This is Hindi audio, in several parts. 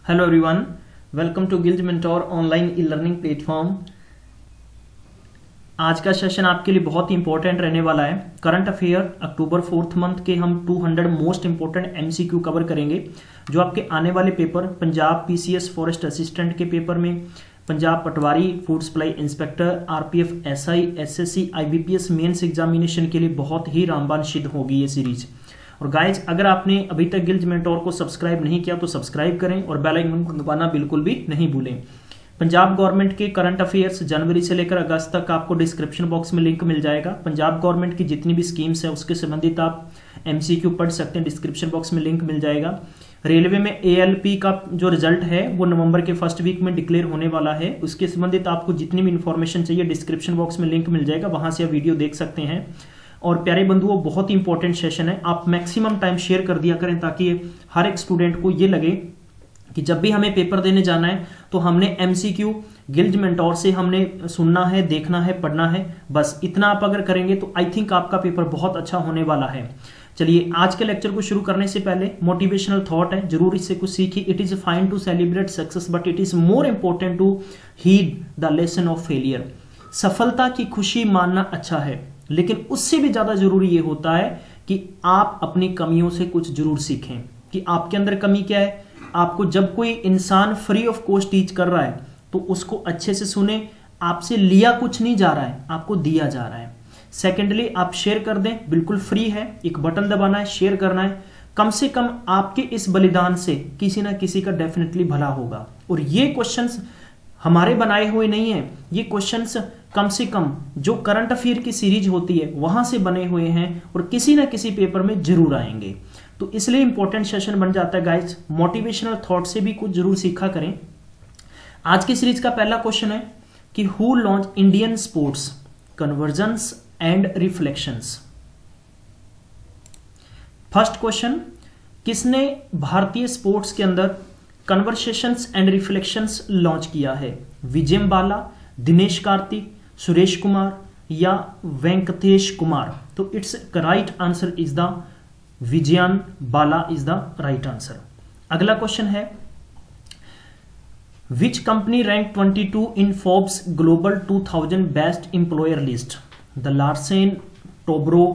Hello everyone, welcome to Gill's mentor online e learning platform. आज का सेशन आपके लिए बहुत ही इंपॉर्टेंट रहने वाला है। करंट अफेयर अक्टूबर 4th मंथ के हम 200 मोस्ट इंपॉर्टेंट एमसीक्यू कवर करेंगे, जो आपके आने वाले paper Punjab PCS forest assistant के पेपर में, Punjab patwari food supply inspector, RPF SI SSC IBPS mains examination के लिए बहुत ही रामबाण सिद्ध होगी ये सीरीज। और गाइज, अगर आपने अभी तक गिल्ज मेंटोर को सब्सक्राइब नहीं किया तो सब्सक्राइब करें और बेल आइकन को दबाना बिल्कुल भी नहीं भूलें। पंजाब गवर्नमेंट के करंट अफेयर्स जनवरी से लेकर अगस्त तक आपको डिस्क्रिप्शन बॉक्स में लिंक मिल जाएगा। पंजाब गवर्नमेंट की जितनी भी स्कीम्स है उसके संबंधित आप एमसीक्यू पढ़ सकते हैं, डिस्क्रिप्शन बॉक्स में लिंक मिल जाएगा। रेलवे में एएलपी का जो रिजल्ट है वो नवंबर के फर्स्ट वीक में डिक्लेयर होने वाला है। उसके संबंधित आपको जितनी भी इंफॉर्मेशन चाहिए डिस्क्रिप्शन बॉक्स में लिंक मिल जाएगा, वहां से आप वीडियो देख सकते हैं। और प्यारे बंधुओं, बहुत ही इंपॉर्टेंट सेशन है, आप मैक्सिमम टाइम शेयर कर दिया करें ताकि हर एक स्टूडेंट को ये लगे कि जब भी हमें पेपर देने जाना है तो हमने एमसीक्यू गिल्ज मेंटोर से हमने सुनना है, देखना है, पढ़ना है। बस इतना आप अगर करेंगे तो आई थिंक आपका पेपर बहुत अच्छा होने वाला है। चलिए, आज के लेक्चर को शुरू करने से पहले मोटिवेशनल थॉट है, जरूर इससे कुछ सीखिए। It is fine to celebrate success but it is more important to heed the lesson of failure. सफलता की खुशी मानना अच्छा है, लेकिन उससे भी ज्यादा जरूरी यह होता है कि आप अपनी कमियों से कुछ जरूर सीखें कि आपके अंदर कमी क्या है। आपको जब कोई इंसान फ्री ऑफ कॉस्ट टीच कर रहा है तो उसको अच्छे से सुने। आपसे लिया कुछ नहीं जा रहा है, आपको दिया जा रहा है। सेकेंडली, आप शेयर कर दें, बिल्कुल फ्री है, एक बटन दबाना है, शेयर करना है। कम से कम आपके इस बलिदान से किसी ना किसी का डेफिनेटली भला होगा। और ये क्वेश्चंस हमारे बनाए हुए नहीं है, ये क्वेश्चंस कम से कम जो करंट अफेयर की सीरीज होती है वहां से बने हुए हैं और किसी ना किसी पेपर में जरूर आएंगे। तो इसलिए इंपॉर्टेंट सेशन बन जाता है गाइस। मोटिवेशनल थॉट से भी कुछ जरूर सीखा करें। आज की सीरीज का पहला क्वेश्चन है कि who launch Indian sports convergence and reflections. First question, किसने भारतीय स्पोर्ट्स के अंदर कन्वर्सेशंस एंड रिफ्लेक्शंस लॉन्च किया है? विजय बाला, दिनेश कार्तिक, सुरेश कुमार या वेंकटेश कुमार? तो it's right answer is the Vijayan Bala is the right answer. अगला क्वेश्चन है, which company rank 22 in Forbes global 2000 best employer list? The Larsen, Toubro,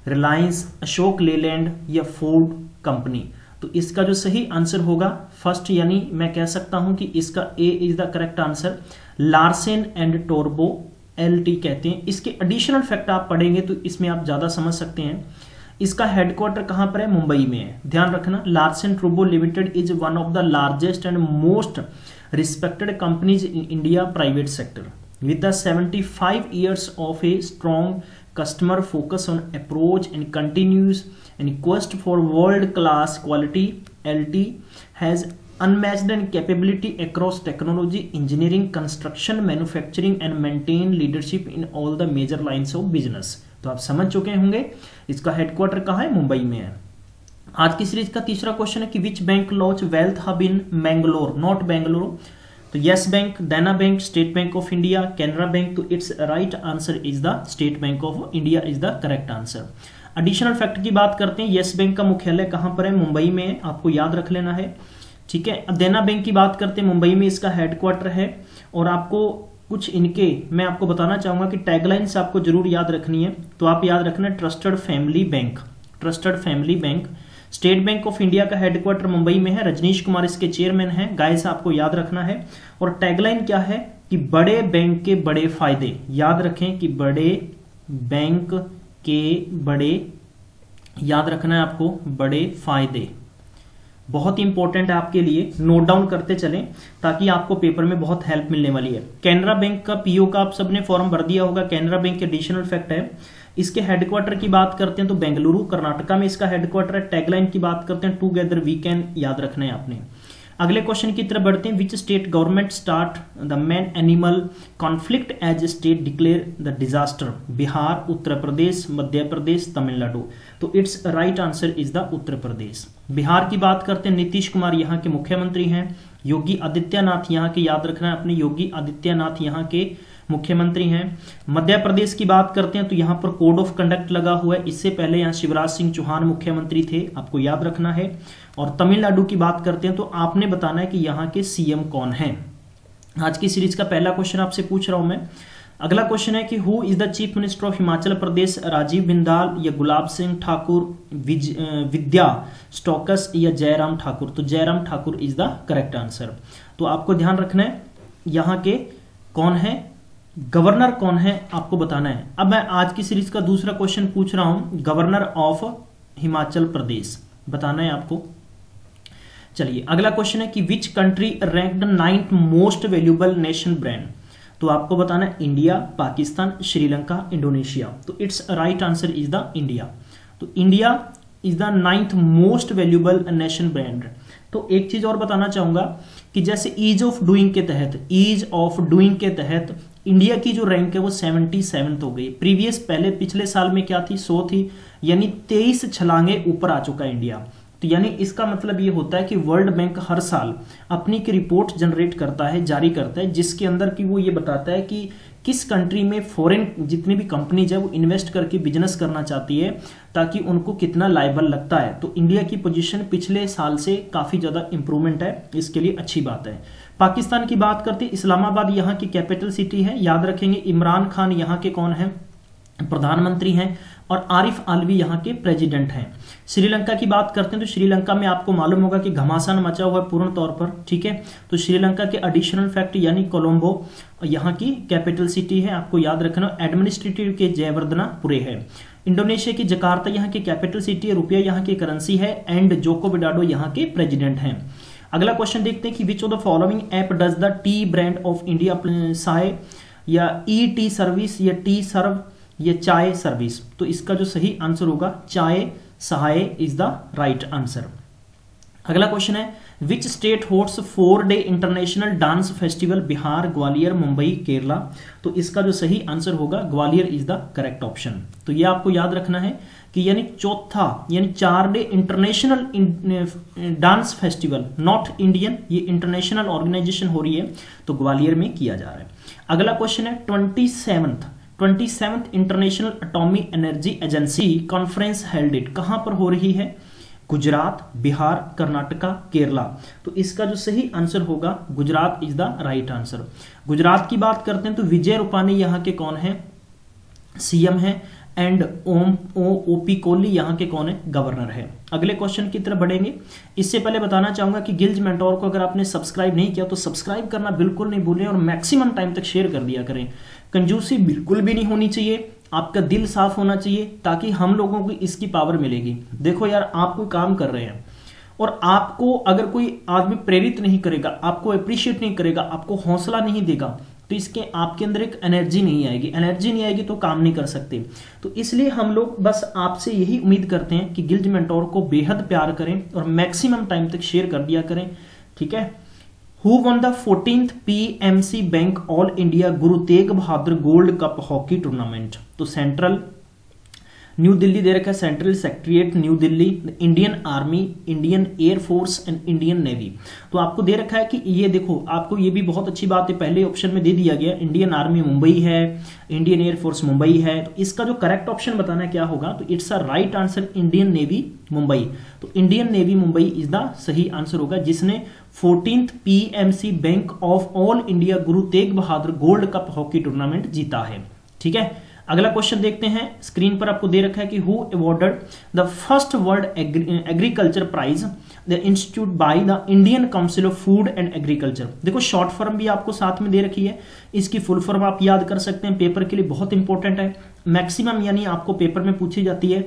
Reliance, Ashok Leyland या फोर्ड कंपनी? तो इसका जो सही आंसर होगा फर्स्ट, यानी मैं कह सकता हूं कि इसका A is the correct answer. Larsen and Toubro, L T कहते हैं। इसके एडिशनल फैक्ट आप पढ़ेंगे तो इसमें आप ज्यादा समझ सकते हैं। इसका हेडक्वार्टर कहां पर है? मुंबई में है, ध्यान रखना। Larsen Toubro limited is one of the largest and most respected companies in India private sector with the 75 years of a strong customer focus on approach and continuous and quest for world class quality. LT has unmatched and capability across technology, engineering, construction, manufacturing and maintain leadership in all the major lines of business. तो आप समझ चुके होंगे इसका हेडक्वार्टर कहाँ है? मुंबई में है। आज की सीरीज का तीसरा क्वेश्चन है कि which bank launch wealth hub in Mangalore, not Bangalore? तो Yes bank, Dena bank, State Bank of India, Canara bank? तो it's right answer is the State Bank of India is the correct answer. Additional fact की बात करते हैं, यस बैंक का मुख्यालय कहां पर है? मुंबई में है, आपको याद रख लेना है, ठीक है। अब देना बैंक की बात करते हैं, मुंबई में इसका हेडक्वार्टर है। और आपको कुछ इनके मैं आपको बताना चाहूंगा कि टैगलाइंस आपको जरूर याद रखनी है। तो आप याद रखना, trusted family bank, trusted family bank. State Bank of India का हेडक्वार्टर मुंबई में है, रजनीश कुमार इसके चेयरमैन हैं। गाइस, आपको याद रखना है। और टैगलाइन क्या है कि बड़े बैंक के बड़े फायदे। याद रखें कि बड़े बैंक के बड़े, याद रखना है आपको, बड़े फायदे। बहुत इंपॉर्टेंट है आपके लिए, नोट डाउन करते चलें ताकि आपको पेपर में बहुत हेल्प मिलने वाली है। कैनरा बैंक का पीओ का आप सबने फॉर्म भर दिया होगा। कैनरा बैंक के एडिशनल फैक्ट है, इसके हेडक्वार्टर की बात करते हैं तो बेंगलुरु कर्नाटका में इसका हेडक्वार्टर है। टैगलाइन की बात करते हैं टुगेदर वी कैन, याद रखना है आपने। अगले क्वेश्चन की तरफ बढ़ते हैं, which state government start the man animal conflict as state declare the disaster? Bihar, Uttar Pradesh, Madhya Pradesh, Tamil Nadu? तो it's right answer is the Uttar Pradesh. Bihar की बात करते हैं, नीतीश कुमार यहाँ के मुख्यमंत्री हैं। योगी आदित्यनाथ यहाँ के, याद रखना है अपने, योगी आदित्यनाथ यहाँ के मुख्यमंत्री हैं। मध्य प्रदेश की बात करते हैं तो यहाँ पर कोड ऑफ कंडक्ट लगा हुआ है, इससे पहले यहाँ शिवराज सिंह चौहान मुख्यमंत्री थे, आपको याद रखना है। और तमिलनाडु की बात करते हैं तो आपने बताना है कि यहाँ के सीएम कौन हैं। आज की सीरीज का पहला क्वेश्चन आपसे पूछ रहा हूं मैं। अगला क्वेश्चन है कि who is the chief minister of Himachal Pradesh, Rajeev Bindal या गुलाब सिंह ठाकुर, विद्या स्टोकस या जयराम ठाकुर। तो Jairam Thakur is the correct answer. तो आपको ध्यान रखना है यहाँ के कौन है, गवर्नर कौन है आपको बताना है। अब मैं आज की सीरीज का दूसरा क्वेश्चन पूछ रहा हूं, गवर्नर ऑफ हिमाचल प्रदेश बताना है आपको। चलिए अगला क्वेश्चन है कि which country ranked 9th most valuable nation brand. तो आपको बताना है इंडिया, पाकिस्तान, श्रीलंका, इंडोनेशिया। तो it's right answer is the India. तो India is the 9th most valuable nation brand. तो एक चीज और बताना चाहूंगा कि जैसे ईज ऑफ डूइंग के तहत इंडिया की जो रैंक है वो 77th हो गई। पहले पिछले साल में क्या थी, 100 थी, यानी 23 छलांगे ऊपर आ चुका है इंडिया। तो यानी इसका मतलब ये होता है कि वर्ल्ड बैंक हर साल अपनी की रिपोर्ट जनरेट करता है, जारी करता है, जिसके अंदर कि वो ये बताता है कि किस कंट्री में फॉरेन जितनी भी कंपनीज है वो इन्वेस्ट करके बिजनेस करना चाहती है, ताकि उनको कितना लायबल लगता है। तो इंडिया की पोजीशन पिछले साल से काफी ज्यादा इंप्रूवमेंट है, इसके लिए अच्छी बात है। पाकिस्तान की बात करते हैं, इस्लामाबाद यहाँ की कैपिटल सिटी है, याद रखेंगे। इमरान खान यहाँ के कौन है, प्रधानमंत्री हैं, और आरिफ आलवी यहाँ के प्रेसिडेंट हैं। श्रीलंका की बात करते हैं तो श्रीलंका में आपको मालूम होगा कि घमासान मचा हुआ है पूर्ण तौर पर, ठीक है। तो श्रीलंका के एडिशनल फैक्ट यानी कोलंबो यहाँ की कैपिटल सिटी है, आपको याद रखना। एडमिनिस्ट्रेटिव के जयवर्धनापुरे है। इंडोनेशिया की जकार्ता यहाँ की कैपिटल सिटी है, रुपया यहाँ की करेंसी है, एंड जोको विडोडो यहाँ के प्रेसिडेंट हैं। अगला क्वेश्चन देखते हैं कि which of the following app does the T brand of India Sai या ई टी सर्विस या टी सर्व ये चाय सर्विस। तो इसका जो सही आंसर होगा चाय सहाय इज द राइट आंसर। अगला क्वेश्चन है which state hosts 4-day international dance festival, Bihar, Gwalior, Mumbai, Kerala. तो इसका जो सही आंसर होगा Gwalior is the correct option. तो ये आपको याद रखना है कि यानी 4 day international dance festival, not Indian, ये इंटरनेशनल ऑर्गेनाइजेशन हो रही है, तो ग्वालियर में किया जा रहा है। अगला क्वेश्चन है 27th international atomic energy agency conference held it, कहां पर हो रही है, गुजरात, बिहार, कर्नाटका, केरला। तो इसका जो सही आंसर होगा Gujarat is the right answer. Gujarat की बात करते हैं तो विजय रूपानी यहाँ के कौन है, सीएम है, एंड ओपी कोहली यहाँ के कौन है, गवर्नर है। अगले क्वेश्चन की तरफ बढ़ेंगे। इससे पहले बताना चाहूंगा कि गिल्ज मेंटोर को अगर आपने सब्सक्राइब नहीं किया तो सब्सक्राइब करना बिल्कुल नहीं भूलें और मैक्सिमम टाइम तक शेयर कर दिया करें। कंजूसी बिल्कुल भी नहीं होनी चाहिए, आपका दिल साफ होना चाहिए, ताकि हम लोगों को इसकी पावर मिलेगी। देखो यार, आप कोई काम कर रहे हैं और आपको अगर कोई आदमी प्रेरित नहीं करेगा, आपको अप्रिशिएट नहीं करेगा, आपको हौसला नहीं देगा, तो इसके आपके अंदर एक एनर्जी नहीं आएगी। एनर्जी नहीं आएगी तो काम नहीं कर सकते। तो इसलिए हम लोग बस आपसे यही उम्मीद करते हैं कि गिल्ज मेंटोर को बेहद प्यार करें और मैक्सिमम टाइम तक शेयर कर दिया करें, ठीक है। Who won the 14th PMC bank all India Guru Tegh Bahadur gold cup hockey tournament. तो सेंट्रल न्यू दिल्ली दे रखा है, central secretariat new Delhi, Indian army, Indian air force and Indian navy. तो आपको दे रखा है कि ये देखो, आपको ये भी बहुत अच्छी बात है, पहले ऑप्शन में दे दिया गया इंडियन आर्मी मुंबई है, इंडियन एयर फोर्स मुंबई है। तो इसका जो करेक्ट ऑप्शन बताना क्या होगा, तो it's a right answer Indian navy Mumbai. तो Indian navy Mumbai is the सही आंसर होगा, जिसने 14th PMC bank of all India Guru Tegh Bahadur gold cup hockey tournament जीता है, ठीक है। अगला क्वेश्चन देखते हैं, स्क्रीन पर आपको दे रखा है कि who awarded the first world agriculture prize the institute by the Indian council of food and agriculture. देखो शॉर्ट फॉर्म भी आपको साथ में दे रखी है, इसकी फुल फॉर्म आप याद कर सकते हैं, पेपर के लिए बहुत इंपॉर्टेंट है। मैक्सिमम यानी आपको पेपर में पूछी जाती है।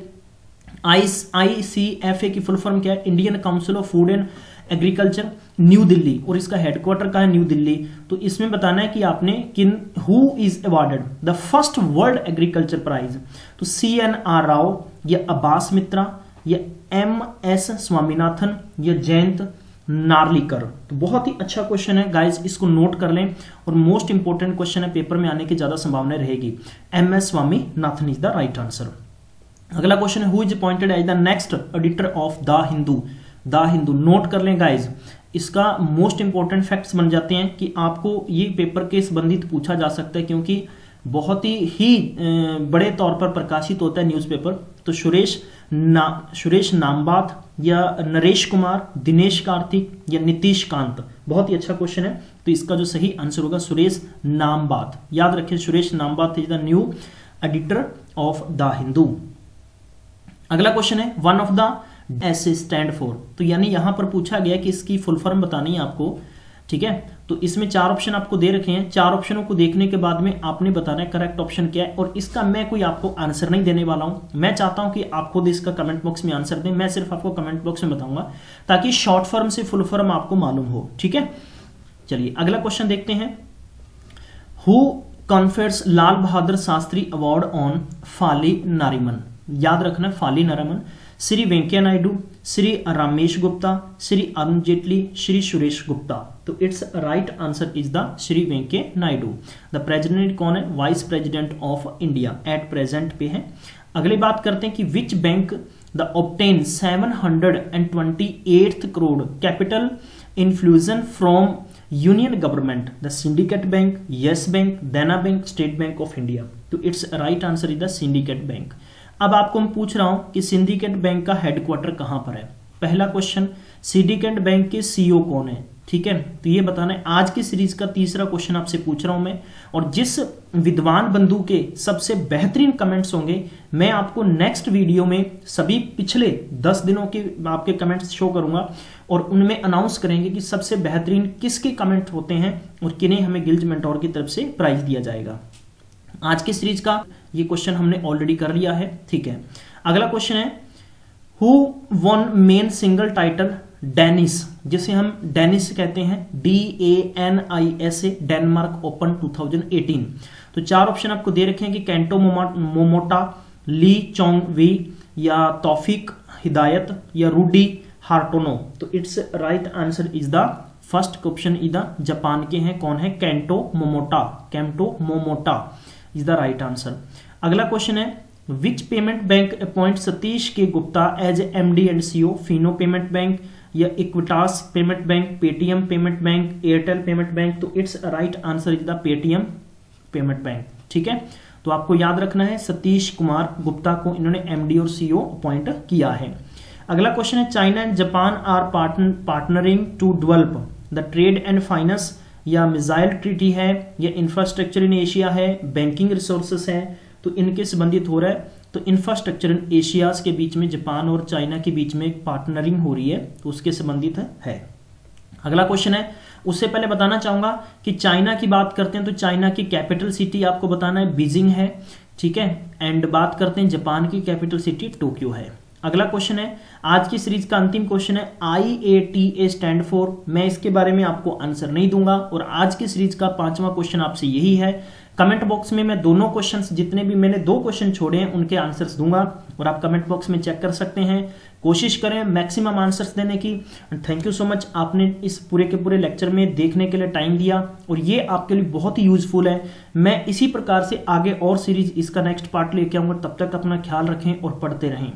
ICFA की फुल फॉर्म क्या है, Indian council of food and agriculture, new Delhi, और इसका हेडक्वार्टर का है न्यू दिल्ली। तो इसमें बताना है कि आपने किन, who is awarded the first world agriculture prize. तो CNR राव या अब्बास मित्रा या MS स्वामीनाथन या जयंत नार्लिकर। तो बहुत ही अच्छा क्वेश्चन है गाइस, इसको नोट कर लें, और मोस्ट इंपोर्टेंट क्वेश्चन है, पेपर में आने की ज्यादा संभावना रहेगी। MS Swaminathan is the right answer. अगला क्वेश्चन है who is appointed as the next editor of the Hindu. The Hindu note कर लें गाइज, इसका मोस्ट इंपॉर्टेंट फैक्ट्स बन जाते हैं कि आपको ये पेपर के संबंधित पूछा जा सकता है, क्योंकि बहुत ही बड़े तौर पर प्रकाशित होता है न्यूज़पेपर। तो सुरेश नामबात या नरेश कुमार, दिनेश कार्तिक या नीतीश कांत, बहुत ही अच्छा क्वेश्चन है। तो इसका जो सही आंसर होगा सुरेश नामबात। याद रखें, Suresh Nambath is the new editor of the Hindu. अगला क्वेश्चन है one of the S stand for. तो यानी यहां पर पूछा गया कि इसकी फुल फॉर्म बतानी है आपको, ठीक है। तो इसमें 4 ऑप्शन आपको दे रखे हैं। 4 ऑप्शनों को देखने के बाद में आपने बताना है करेक्ट ऑप्शन क्या है। और इसका मैं कोई आपको आंसर नहीं देने वाला हूं, मैं चाहता हूं कि आप खुद इसका कमेंट बॉक्स में आंसर दें। मैं सिर्फ आपको कमेंट बॉक्स में बताऊंगा ताकि शॉर्ट फॉर्म से फुल फॉर्म आपको मालूम हो, ठीक है। चलिए अगला क्वेश्चन देखते हैं। Who confers Lal Bahadur Shastri award on Fali Nariman. याद रखना, फाली नारिमन, श्री वेंकैया नायडू, श्री रमेश गुप्ता, श्री अरुण जेटली, श्री सुरेश गुप्ता। तो it's right answer is the Shri Venkaiah Naidu. The president कौन है? Vice president of India at present पे है। अगली बात करते हैं कि which bank the obtain 728 crore capital infusion from union government? The Syndicate bank, Yes bank, Dena bank, State Bank of India. तो it's right answer is the Syndicate bank. अब आपको मैं पूछ रहा हूं कि सिंडिकेट बैंक का हेडक्वार्टर कहां पर है। पहला क्वेश्चन, सिंडिकेट बैंक के सीईओ कौन है, ठीक है। तो ये बताना है। आज की सीरीज का तीसरा क्वेश्चन आपसे पूछ रहा हूं मैं, और जिस विद्वान बंधु के सबसे बेहतरीन कमेंट्स होंगे मैं आपको नेक्स्ट वीडियो में सभी पिछले 10 दिनों के आपके कमेंट्स शो करूंगा और उनमें अनाउंस करेंगे कि सबसे बेहतरीन किसके कमेंट होते हैं और किन्हें हमें गिल्ज मेंटोर की तरफ से प्राइज दिया जाएगा। आज की सीरीज का ये क्वेश्चन हमने ऑलरेडी कर लिया है, ठीक है। अगला क्वेश्चन है who won men single title Dennis, जिसे हम डेनिस कहते हैं, DANIS, डेनमार्क ओपन 2018। तो 4 ऑप्शन आपको दे रखे हैं कि Kento Momota, Lee Chong Wei या तौफीक हिदायत या रूडी हार्टोनो। तो it's right answer is the first option is the Japan के हैं, कौन है? Kento Momota is the right answer. अगला क्वेश्चन है which payment bank appoint Satish K Gupta as MD and CEO? Fino payment bank या Equitas payment bank, Paytm payment bank, Airtel payment bank? तो it's right answer is the Paytm payment bank, ठीक है। तो आपको याद रखना है सतीश कुमार गुप्ता को इन्होंने MD और CEO अपॉइंट किया है। अगला क्वेश्चन है China and Japan are partnering to develop the trade and finance या मिसाइल ट्रीटी है या इंफ्रास्ट्रक्चर इन एशिया है, बैंकिंग रिसोर्सेस है। तो इनके संबंधित हो रहा है। तो इंफ्रास्ट्रक्चर इन एशियाज के बीच में जापान और चाइना के बीच में एक पार्टनरिंग हो रही है, तो उसके संबंधित है। अगला क्वेश्चन है, उससे पहले बताना चाहूंगा कि चाइना की बात करते हैं तो चाइना की कैपिटल सिटी आपको बताना है बीजिंग है, ठीक है। एंड बात करते हैं जापान की कैपिटल सिटी टोक्यो है। अगला क्वेश्चन है आज की सीरीज का अंतिम क्वेश्चन है IATA स्टैंड फॉर। मैं इसके बारे में आपको आंसर नहीं दूंगा और आज की सीरीज का 5वां क्वेश्चन आपसे यही है। कमेंट बॉक्स में मैं दोनों क्वेश्चंस, जितने भी मैंने 2 क्वेश्चन छोड़े हैं उनके आंसर्स दूंगा और आप कमेंट बॉक्स में चेक कर सकते हैं। कोशिश करें मैक्सिमम आंसर्स देने की। थैंक यू सो मच, आपने इस पूरे के पूरे लेक्चर में देखने के लिए टाइम दिया और ये आपके लिए बहुत ही यूजफुल है। मैं इसी प्रकार से आगे और सीरीज इसका नेक्स्ट पार्ट लेके आऊंगा। तब तक अपना ख्याल रखें और पढ़ते रहें।